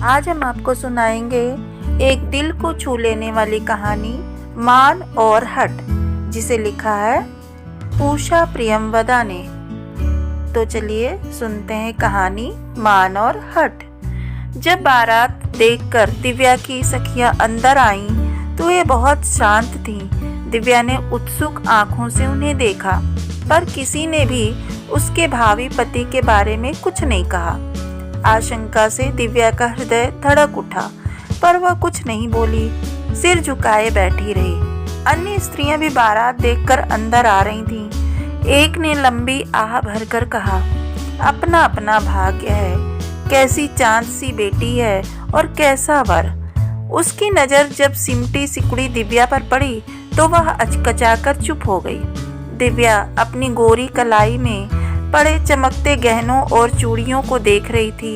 आज हम आपको सुनाएंगे एक दिल को छू लेने वाली कहानी मान और हट, जिसे लिखा है उषा प्रियमवदा ने। तो चलिए सुनते हैं कहानी मान और हट। जब बारात देखकर दिव्या की सखियां अंदर आईं तो वे बहुत शांत थीं। दिव्या ने उत्सुक आंखों से उन्हें देखा, पर किसी ने भी उसके भावी पति के बारे में कुछ नहीं कहा। आशंका से दिव्या का हृदय धड़क उठा, पर वह कुछ नहीं बोली, सिर झुकाए बैठी रही। अन्य स्त्रियां भी बारात देखकर अंदर आ रही थीं। एक ने लंबी आह भरकर कहा, अपना अपना भाग्य है, कैसी चांद सी बेटी है और कैसा वर। उसकी नज़र जब सिमटी सिकुड़ी दिव्या पर पड़ी तो वह अचकचाकर चुप हो गई। दिव्या अपनी गोरी कलाई में पड़े चमकते गहनों और चूड़ियों को देख रही थी।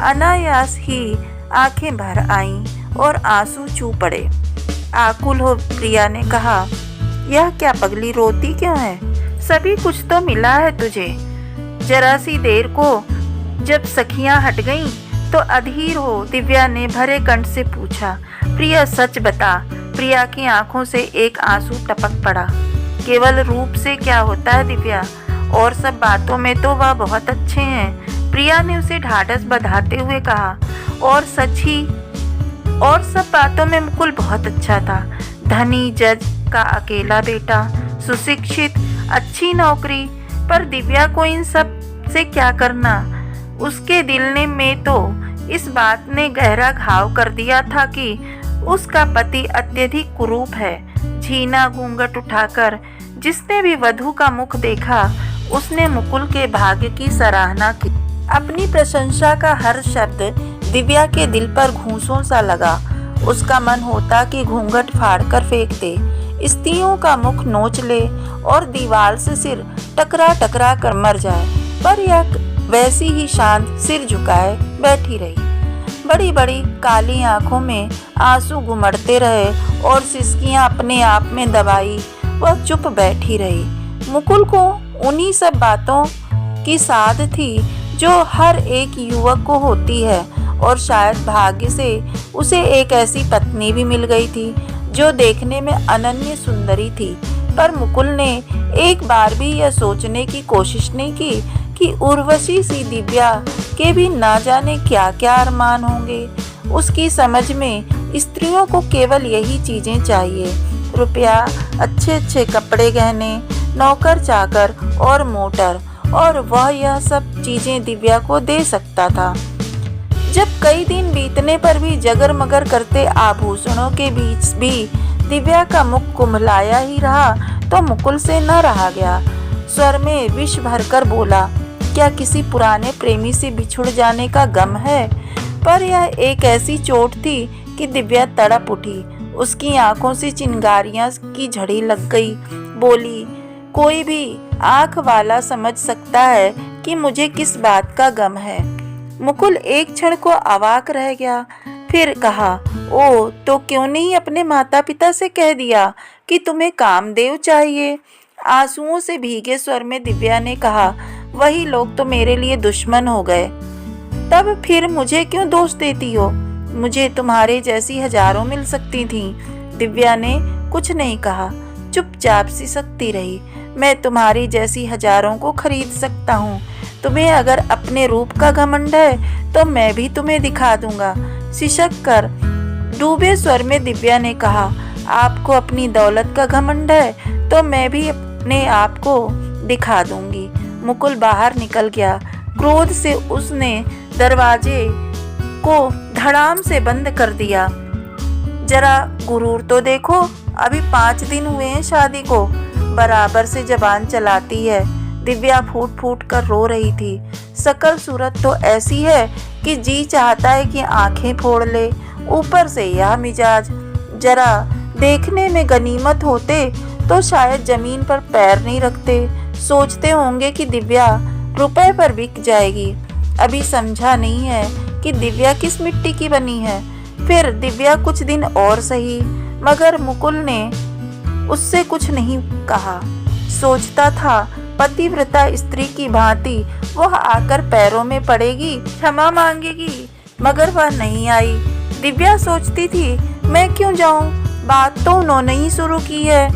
अनायास ही आंखें भर आईं और आंसू छू पड़े। आकुल हो प्रिया ने कहा, यह क्या पगली, रोती क्यों है? सभी कुछ तो मिला है तुझे। जरा सी देर को जब सखियां हट गईं तो अधीर हो दिव्या ने भरे कंठ से पूछा, प्रिया सच बता। प्रिया की आंखों से एक आंसू टपक पड़ा। केवल रूप से क्या होता है दिव्या, और सब बातों में तो वह बहुत अच्छे हैं। प्रिया ने उसे ढाढ़स बंधाते हुए कहा, और सच ही, और सब बातों में मुकुल बहुत अच्छा था। धनी जज का अकेला बेटा, सुशिक्षित, अच्छी नौकरी। पर दिव्या को इन सब से क्या करना? उसके दिल ने में तो इस बात ने गहरा घाव कर दिया था कि उसका पति अत्यधिक कुरूप है। झीना घूंघट उठाकर जिसने भी वधू का मुख देखा उसने मुकुल के भाग्य की सराहना की। अपनी प्रशंसा का हर शब्द दिव्या के दिल पर घूंसों सा लगा। उसका मन होता कि घूंघट फाड़कर फेंक दे, स्त्रियों का मुख नोच ले और दीवार से सिर टकरा टकरा कर मर जाए, पर यह वैसी ही शांत सिर झुकाए बैठी रही। बड़ी बड़ी काली आंखों में आंसू घुमड़ते रहे और सिसकियां अपने आप में दबाई वह चुप बैठी रही। मुकुल को उन्हीं सब बातों की साध थी जो हर एक युवक को होती है, और शायद भाग्य से उसे एक ऐसी पत्नी भी मिल गई थी जो देखने में अनन्य सुंदरी थी। पर मुकुल ने एक बार भी यह सोचने की कोशिश नहीं की कि उर्वशी सी दिव्या के भी ना जाने क्या क्या अरमान होंगे। उसकी समझ में स्त्रियों को केवल यही चीजें चाहिए, रुपया, अच्छे अच्छे कपड़े, गहने, नौकर चाकर और मोटर, और वह यह सब चीजें दिव्या को दे सकता था। जब कई दिन बीतने पर भी जगर मगर करते आभूषणों के बीच भी दिव्या का मुख कुम्हलाया ही रहा तो मुकुल से न रहा गया। स्वर में विष भरकर बोला, क्या किसी पुराने प्रेमी से बिछुड़ जाने का गम है? पर यह एक ऐसी चोट थी कि दिव्या तड़प उठी। उसकी आंखों से चिंगारियां की झड़ी लग गई। बोली, कोई भी आंख वाला समझ सकता है कि मुझे किस बात का गम है। मुकुल एक क्षण को अवाक रह गया, फिर कहा, ओ तो क्यों नहीं अपने माता पिता से कह दिया कि तुम्हें कामदेव चाहिए? आंसुओं से भीगे स्वर में दिव्या ने कहा, वही लोग तो मेरे लिए दुश्मन हो गए। तब फिर मुझे क्यों दोष देती हो? मुझे तुम्हारे जैसी हजारों मिल सकती थीं। दिव्या ने कुछ नहीं कहा, चुपचाप सी सकती रही। मैं तुम्हारी जैसी हजारों को खरीद सकता हूँ। तुम्हें अगर अपने रूप का घमंड है तो मैं भी तुम्हें दिखा दूंगा। सिसक कर डूबे स्वर में दिव्या ने कहा, आपको अपनी दौलत का घमंड है तो मैं भी अपने आप को दिखा दूंगी। मुकुल बाहर निकल गया। क्रोध से उसने दरवाजे को धड़ाम से बंद कर दिया। जरा गुरूर तो देखो, अभी 5 दिन हुए हैं शादी को, बराबर से जबान चलाती है। दिव्या फूट फूट कर रो रही थी। सकल सूरत तो ऐसी है कि जी चाहता है कि आंखें फोड़ ले। ऊपर से यह मिजाज, जरा देखने में गनीमत होते तो शायद जमीन पर पैर नहीं रखते। सोचते होंगे कि दिव्या रुपए पर बिक जाएगी। अभी समझा नहीं है कि दिव्या किस मिट्टी की बनी है। फिर दिव्या कुछ दिन और सही, मगर मुकुल ने उससे कुछ नहीं कहा। सोचता था पतिव्रता स्त्री की भांति वह आकर पैरों में पड़ेगी, क्षमा मांगेगी, मगर वह नहीं आई। दिव्या सोचती थी मैं क्यों जाऊं, बात तो उन्होंने ही शुरू की है।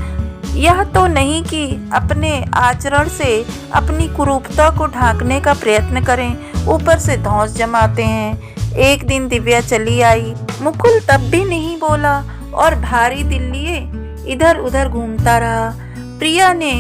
यह तो नहीं कि अपने आचरण से अपनी कुरूपता को ढांकने का प्रयत्न करें, ऊपर से धौंस जमाते हैं। एक दिन दिव्या चली आई। मुकुल तब भी नहीं बोला और भारी दिल लिए इधर उधर घूमता रहा। प्रिया ने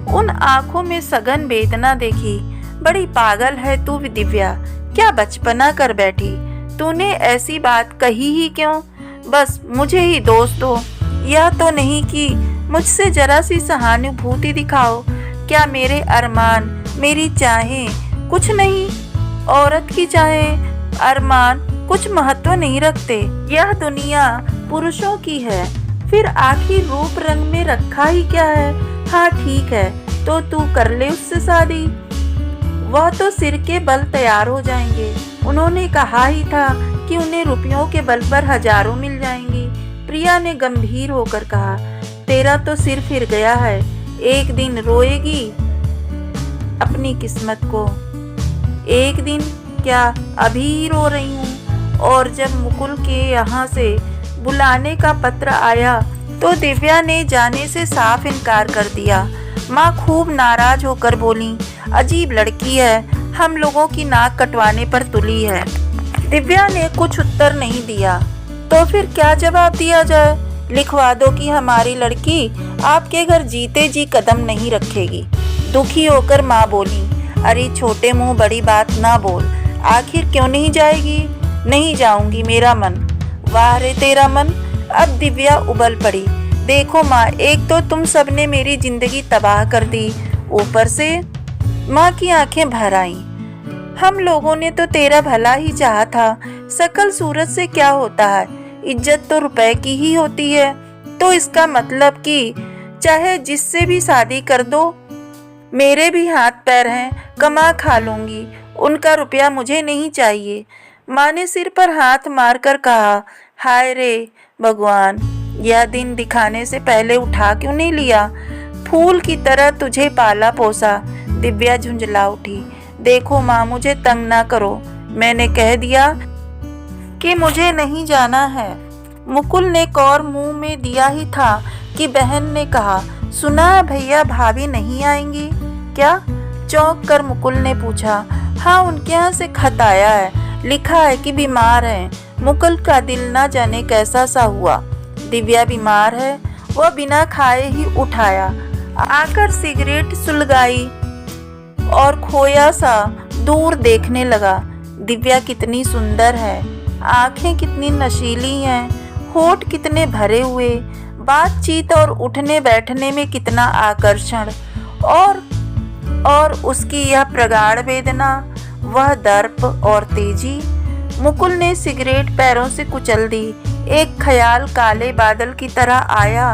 उन आंखों में सघन वेदना देखी। बड़ी पागल है तू दिव्या, क्या बचपना कर बैठी, तूने ऐसी बात कही ही क्यों? बस मुझे ही दोष दो, यह तो नहीं कि मुझसे जरा सी सहानुभूति दिखाओ। क्या मेरे अरमान, मेरी चाहें कुछ नहीं? औरत की चाहें, अरमान कुछ महत्व नहीं रखते। यह दुनिया पुरुषों की है, फिर आखिर रूप रंग में रखा ही क्या है? हाँ ठीक है, तो तू कर ले उससे शादी, वह तो सिर के बल तैयार हो जाएंगे। उन्होंने कहा ही था कि उन्हें रुपयों के बल पर हजारों मिल जाएंगी। प्रिया ने गंभीर होकर कहा, तेरा तो सिर फिर गया है, एक दिन रोएगी अपनी किस्मत को। एक दिन क्या, अभी ही रो रही हूँ। और जब मुकुल के यहाँ से बुलाने का पत्र आया तो दिव्या ने जाने से साफ इनकार कर दिया। माँ खूब नाराज होकर बोली, अजीब लड़की है, हम लोगों की नाक कटवाने पर तुली है। दिव्या ने कुछ उत्तर नहीं दिया। तो फिर क्या जवाब दिया जाए? लिखवा दो कि हमारी लड़की आपके घर जीते जी कदम नहीं रखेगी। दुखी होकर माँ बोली, अरे छोटे मुंह बड़ी बात ना बोल, आखिर क्यों नहीं जाएगी? नहीं जाऊंगी, मेरा मन। वाह रे तेरा मन। अब दिव्या उबल पड़ी। देखो माँ, एक तो तुम सबने मेरी जिंदगी तबाह कर दी, ऊपर से। माँ की आंखें भर आईं। हम लोगों ने तो तेरा भला ही चाहा था, शकल सूरत से क्या होता है, इज्जत तो रुपए की ही होती है। तो इसका मतलब कि चाहे जिससे भी शादी कर दो, मेरे भी हाथ पैर हैं, कमा खा लूंगी, उनका रुपया मुझे नहीं चाहिए। माँ ने सिर पर हाथ मारकर कहा, हाय रे भगवान, यह दिन दिखाने से पहले उठा क्यों नहीं लिया? फूल की तरह तुझे पाला पोसा। दिव्या झुंझला उठी। देखो माँ, मुझे तंग ना करो, मैंने कह दिया कि मुझे नहीं जाना है। मुकुल ने कौर मुंह में दिया ही था कि बहन ने कहा, सुना है भैया भाभी नहीं आएंगी क्या? चौंक कर मुकुल ने पूछा। हाँ, उनके यहाँ से खत आया है, लिखा है कि बीमार हैं। मुकुल का दिल ना जाने कैसा सा हुआ। दिव्या बीमार है, वह बिना खाए ही उठाया, आकर सिगरेट सुलगाई और खोया सा दूर देखने लगा। दिव्या कितनी सुंदर है, आंखें कितनी नशीली हैं, होठ कितने भरे हुए, बातचीत और उठने बैठने में कितना आकर्षण, और उसकी यह प्रगाढ़ वेदना, वह दर्प और तेजी। मुकुल ने सिगरेट पैरों से कुचल दी। एक ख्याल काले बादल की तरह आया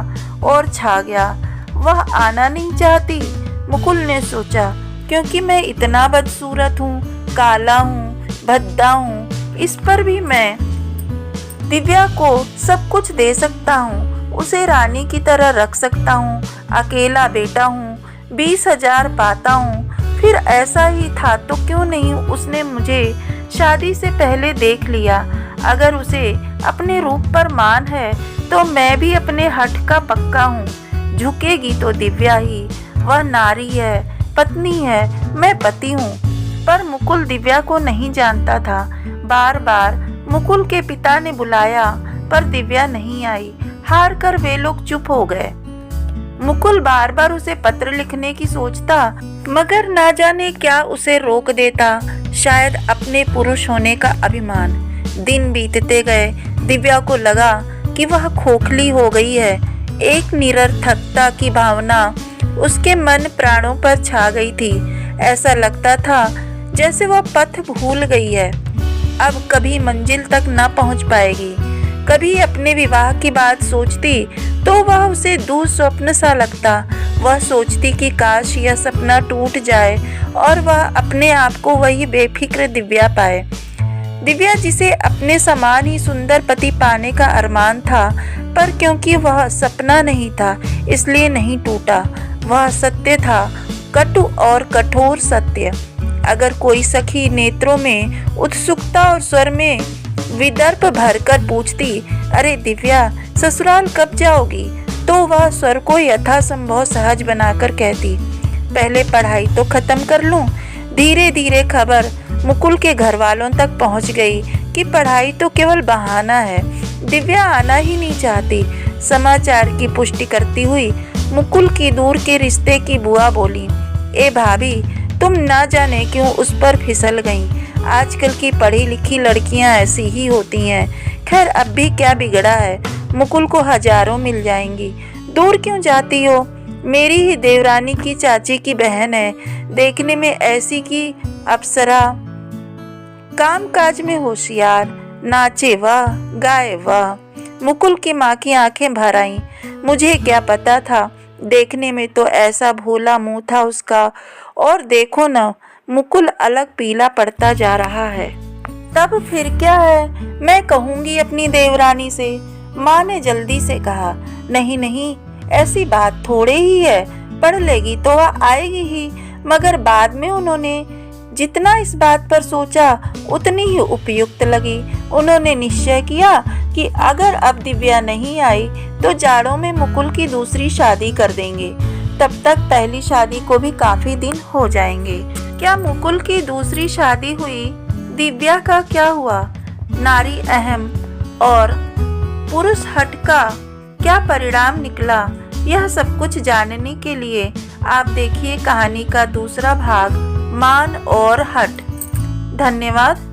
और छा गया। वह आना नहीं चाहती, मुकुल ने सोचा, क्योंकि मैं इतना बदसूरत हूँ, काला हूँ, भद्दा हूँ, इस पर भी मैं दिव्या को सब कुछ दे सकता हूँ, उसे रानी की तरह रख सकता हूँ। अकेला बेटा हूँ, 20,000 पाता हूँ। फिर ऐसा ही था तो क्यों नहीं उसने मुझे शादी से पहले देख लिया। अगर उसे अपने रूप पर मान है तो मैं भी अपने हठ का पक्का हूँ। झुकेगी तो दिव्या ही, वह नारी है, पत्नी है, मैं पति हूँ। पर मुकुल दिव्या को नहीं जानता था। बार बार मुकुल के पिता ने बुलाया पर दिव्या नहीं आई। हार कर वे लोग चुप हो गए। मुकुल बार बार उसे पत्र लिखने की सोचता, मगर ना जाने क्या उसे रोक देता। शायद अपने पुरुष होने का अभिमान। दिन बीतते गए। दिव्या को लगा कि वह खोखली हो गई है। एक निरर्थकता की भावना उसके मन प्राणों पर छा गई थी। ऐसा लगता था जैसे वह पथ भूल गई है, अब कभी मंजिल तक न पहुंच पाएगी। कभी अपने विवाह की बात सोचती तो वह उसे दुस्वप्न सा लगता। वह सोचती कि काश यह सपना टूट जाए और वह अपने आप को वही बेफिक्र दिव्या पाए। दिव्या, जिसे अपने समान ही सुंदर पति पाने का अरमान था, पर क्योंकि वह सपना नहीं था इसलिए नहीं टूटा। वह सत्य था, कटु और कठोर सत्य। अगर कोई सखी नेत्रों में उत्सुकता और स्वर में विदर्भ भरकर पूछती, अरे दिव्या, ससुराल कब जाओगी, तो वह स्वर को यथासंभव सहज बनाकर कहती, पहले पढ़ाई तो खत्म कर लूं। धीरे धीरे खबर मुकुल के घर वालों तक पहुंच गई कि पढ़ाई तो केवल बहाना है, दिव्या आना ही नहीं चाहती। समाचार की पुष्टि करती हुई मुकुल की दूर के रिश्ते की बुआ बोली, ए भाभी, तुम ना जाने क्यों उस पर फिसल गईं। आजकल की पढ़ी लिखी लड़कियां ऐसी ही होती हैं। खैर, अब भी क्या बिगड़ा है, मुकुल को हजारों मिल जाएंगी। दूर क्यों जाती हो, मेरी ही देवरानी की चाची की बहन है, देखने में ऐसी की अप्सरा, काम काज में होशियार, नाचे वाह, गाए वाह। मुकुल की माँ की आंखें भर आईं। मुझे क्या पता था, देखने में तो ऐसा भोला मुंह था उसका, और देखो न, मुकुल अलग पीला पड़ता जा रहा है। तब फिर क्या है, मैं कहूँगी अपनी देवरानी से। माँ ने जल्दी से कहा, नहीं नहीं, ऐसी बात थोड़े ही है, पढ़ लेगी तो वह आएगी ही। मगर बाद में उन्होंने जितना इस बात पर सोचा उतनी ही उपयुक्त लगी। उन्होंने निश्चय किया कि अगर अब दिव्या नहीं आई तो जाड़ों में मुकुल की दूसरी शादी कर देंगे, तब तक पहली शादी को भी काफी दिन हो जाएंगे। क्या मुकुल की दूसरी शादी हुई? दिव्या का क्या हुआ? नारी अहम और पुरुष हट का क्या परिणाम निकला? यह सब कुछ जानने के लिए आप देखिए कहानी का दूसरा भाग, मान और हट। धन्यवाद।